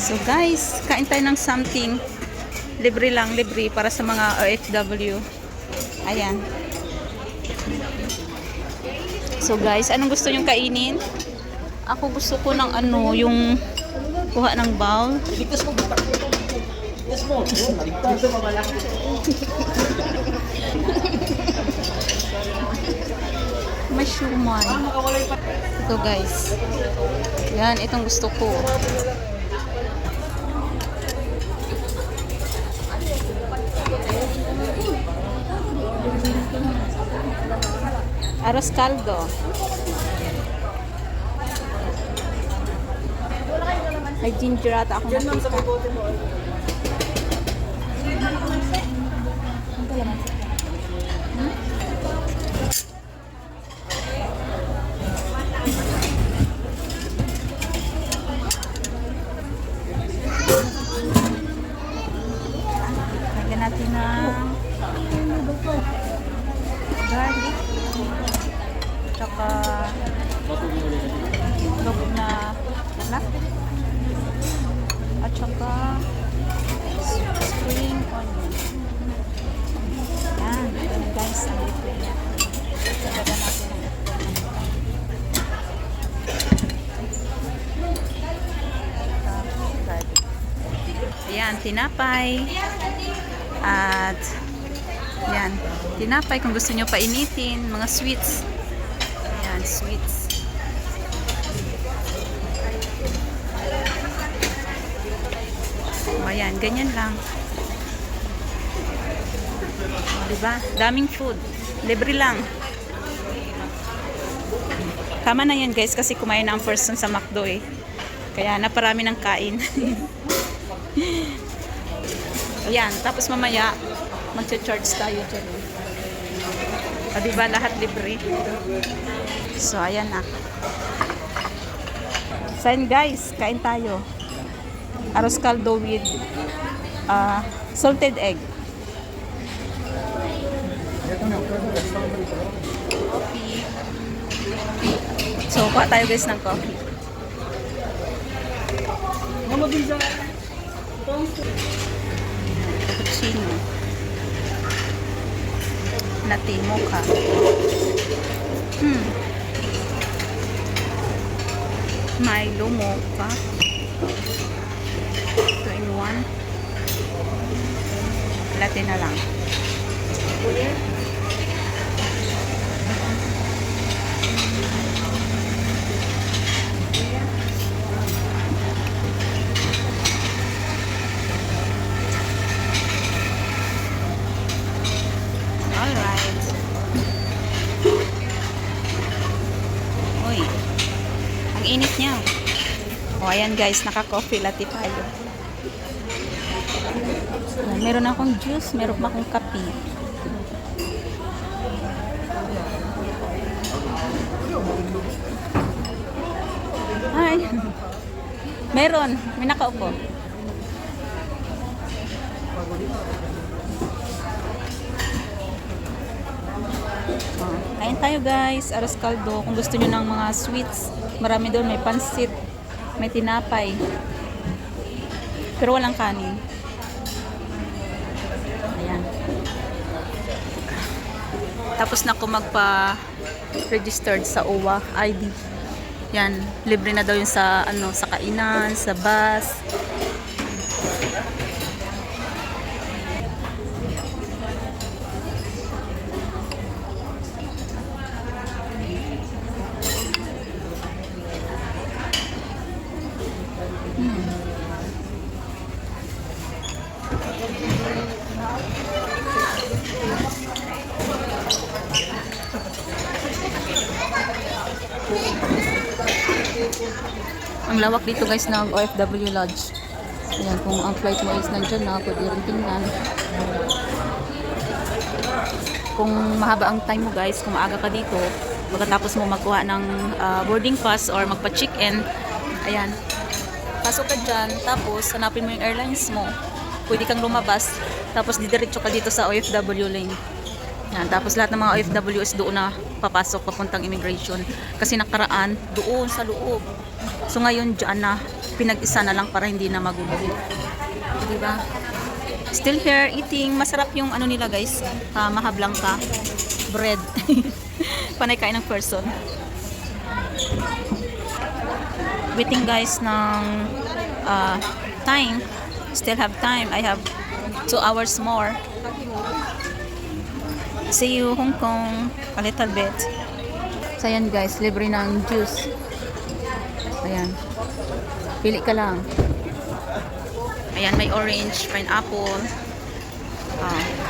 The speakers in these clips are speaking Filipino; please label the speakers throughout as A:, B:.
A: So guys, kain tayo ng something. Libre lang, libre para sa mga OFW. Ayan. So guys, anong gusto nyong kainin? Ako gusto ko ng ano, yung kuha ng bowl. May shumai. Ito guys. Yan, itong gusto ko. Arroz caldo. May ginger ata akong nakita. Lagyan natin ng garlic. Tsaka loob na anak. At saka spring onion. Yan. Yan guys. Ang libre niya. Lagyan natin ng garlic. Ayan. Tinapay. At yan. Tinapay kung gusto nyo painitin. Mga sweets. Ayan. Sweets. Ayan, ganyan lang. Diba? Daming food. Libre lang. Tama na yan guys kasi kumain na ang person sa McDo eh. Kaya naparami ng kain. Ayan, tapos mamaya mag-charge tayo dyan. O diba lahat libre? So ayan na. So ayan guys, kain tayo. Arroz caldo with salted egg. Coffee. So, kuha tayo guys ng coffee. Cappuccino. Latte mocha. Milo mocha. 2-in-1. Latte na lang. Alright. Uy. Ang init niya. O, ayan guys, naka-coffee latte tayo. Meron akong juice, meron akong kape. Hi. Meron, may nakaupo. Kain tayo guys, arroz caldo. Kung gusto nyo ng mga sweets, marami doon, may pansit, may tinapay. Pero walang kanin. Ayan. Tapos na ako magpa-registered sa OWA ID. Yan, libre na daw yun sa ano, sa kainan, sa bus. Ang lawak dito guys ng OFW Lodge. Ayan, kung ang flight mo is nandyan na, pwede rin tingnan. Kung mahaba ang time mo guys, kung maaga ka dito, pagkatapos mo magkuha ng boarding pass or magpa-check-in, ayan, pasok ka dyan, tapos hanapin mo yung airlines mo. Pwede kang lumabas, tapos didiretso ka dito sa OFW lane. Yan, tapos lahat ng mga OFWs doon na papasok papuntang immigration. Kasi nakaraan doon sa loob. So ngayon dyan na pinag-isa na lang para hindi na magulo. Diba? Still here eating. Masarap yung ano nila guys. Mahablang ka. Bread. Panay kain ng person. Waiting guys ng time. Still have time. I have 2 hours more. See you Hong Kong a little bit. So ayan guys, libre ng juice. Ayan. Pili ka lang. Ayan, may orange, pineapple,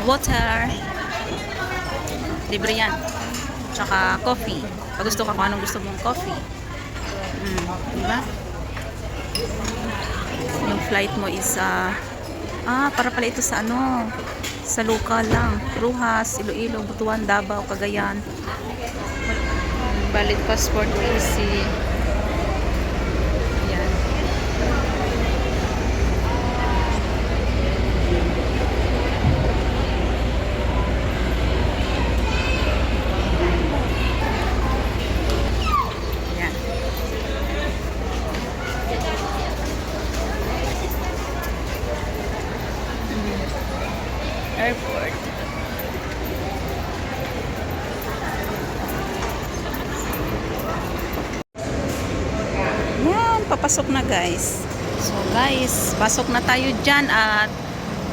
A: water. Libre yan. Tsaka coffee. Pag gusto ka kung anong gusto mong coffee. Diba? Yung flight mo is para pala ito sa ano, sa local lang. Rojas, Iloilo, Butuan, Davao, Cagayan. Valid passport, easy. Ayan. Ayan. Airport. Yan, papasok na guys. So guys, pasok na tayo dyan at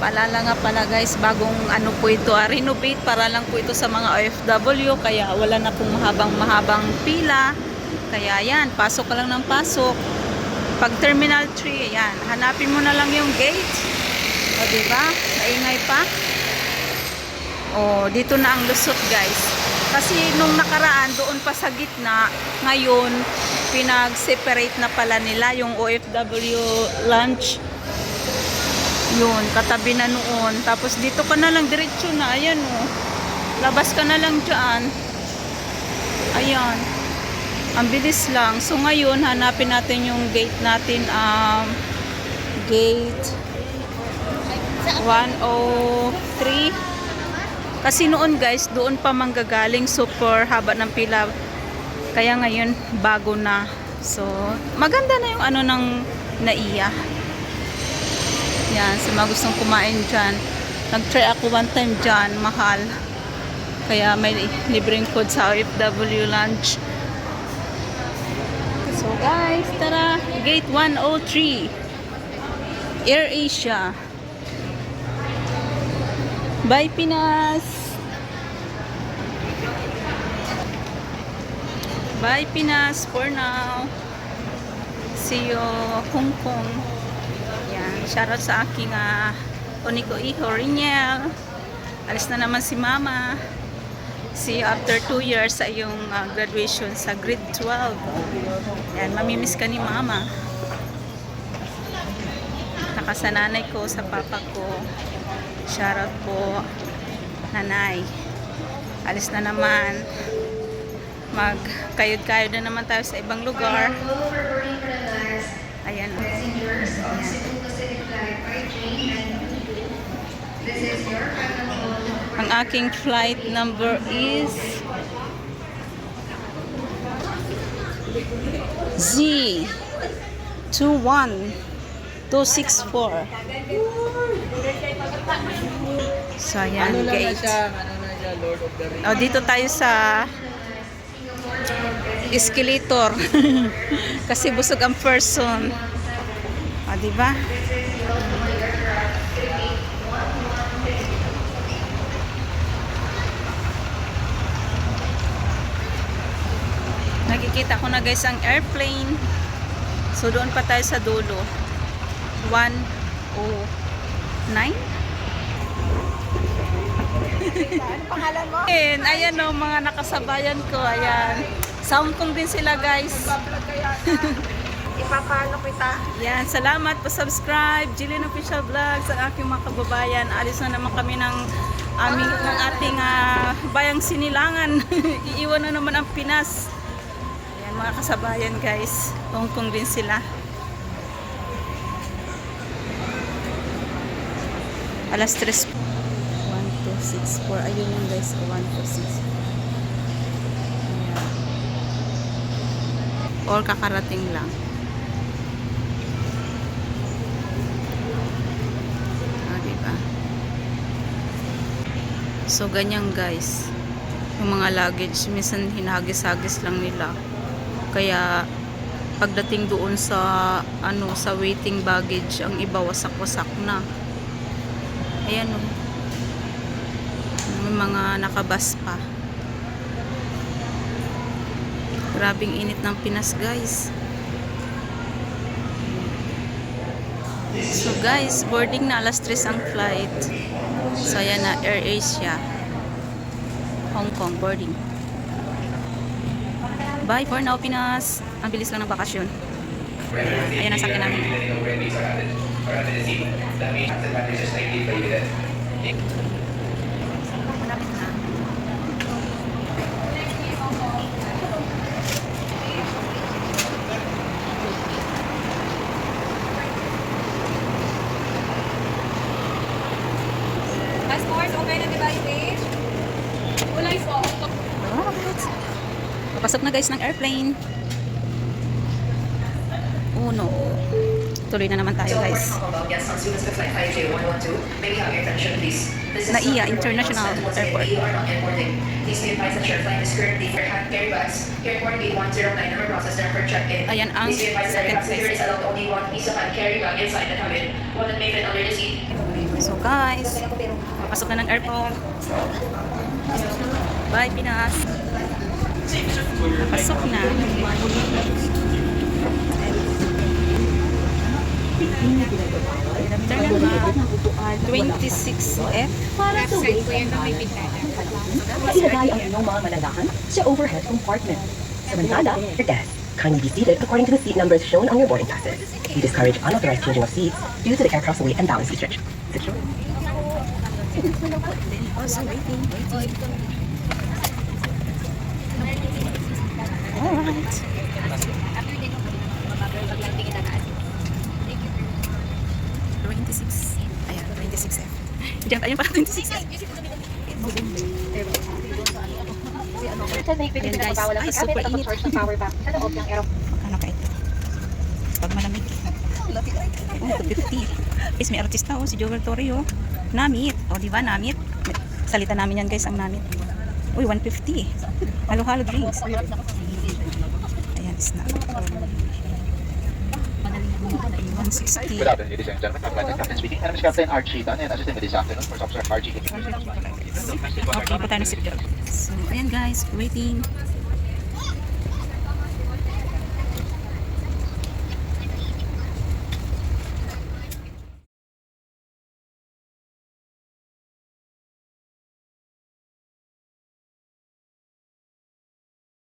A: paalala nga pala guys, bagong ano po ito, renovate para lang po ito sa mga OFW, kaya wala na pong mahabang pila. Kaya yan, pasok ka lang ng pasok. Pag Terminal 3, yan, hanapin mo na lang yung gate. O diba? Maingay pa. O, dito na ang lusot guys. Kasi nung nakaraan, doon pa sa gitna, ngayon, pinag-separate na pala nila yung OFW lunch. Yun, katabi na noon. Tapos dito ka na lang, diretso na. Ayan o. Labas ka na lang dyan. Ayan. Ang bilis lang. So ngayon, hanapin natin yung gate natin. Gate 103. Kasi noon guys, doon pa manggagaling, super haba ng pila. Kaya ngayon, bago na. So, maganda na yung ano ng NAIA. Yan, sa mga gustong kumain dyan. Nag-try ako one time dyan, mahal. Kaya may libreng code sa OFW lunch. So guys, tara, gate 103. AirAsia. Bye Pinas! Bye Pinas for now. See you Hong Kong. Yan, shoutout sa aking Oniko Iho Riniel. Alis na naman si Mama. See you after 2 years sa iyong graduation sa grade 12. Yan, mamimiss ka ni Mama. Nakasananay ko sa papa ko. Shoutout po, nanay. Alis na naman. Magkayod-kayod na naman tayo sa ibang lugar. Ayan. Ang aking flight number is Z21264. So, ayan, gate. O, dito tayo sa escalator. Kasi busog ang person. O, diba? Nakikita ko na guys ang airplane. So, doon pa tayo sa dulo. 109.
B: Ano pangalan mo?
A: Ayan o, mga nakasabayan ko. Ayan. Sa Hong Kong din sila guys.
B: Ipapalo kita.
A: Yan, salamat po subscribe. Jillian Official Vlog sa aking mga kababayan. Alis na naman kami ng ating bayang Sinilangan. Iiwan na naman ang Pinas. Ayan mga kasabayan guys. Hong Kong din sila. Alas 3. 1, 2. 164. Ayun yung guys, 164. Or kakarating lang. Diba? So, ganyan guys. Yung mga luggage, minsan hinagis-hagis lang nila. Kaya, pagdating doon sa, sa waiting baggage, ang iba wasak-wasak na. Ayan o. May mga nakabas pa. Grabing init ng Pinas guys. So guys, boarding na, alas 3 ang flight. So ayan na, Air Asia Hong Kong boarding. Bye for now Pinas. Ang bilis lang ng bakasyon. Ayan ang sakyan namin. Malapit na.
B: Passports, okay na diba yung page? Kulay po.
A: Alright. Papasok na guys ng airplane. Oh no. Tuloy na naman tayo guys. NAIA International Airport. Ayan ang second place. So guys, papasok na ng airport. Bye Pinas. Papasok na. Terminal 26F.
B: Website ko yan na may bigla.
C: Ilagay ang inyong mga malalakan sa overhead compartment. Samantala, your guests, kindly be seated according to the seat numbers shown on your boarding passes. We discourage unauthorized changing of seats due to the aircraft's weight and balance restrictions.
A: Also waiting. Alright. 26. Ayan, 26F. Diyan tayo para 26F. Ayan guys, ay super init. Ano ka ito? Pag malamig. Oh, 50. Is may artista oh, si Joel Torrio. Namit. O, diba namit? Salita namin yan guys, ang namit. Uy, 150. Halo-halo drinks. Ayan, is na. 160.
D: Good afternoon, ladies and gentlemen. I'm Lieutenant Captain speaking. I'm Captain Archie Tan and assisting me this afternoon for Officer Archie.
A: Okay, pa tayo ng seatbelt. So, ayan guys, waiting.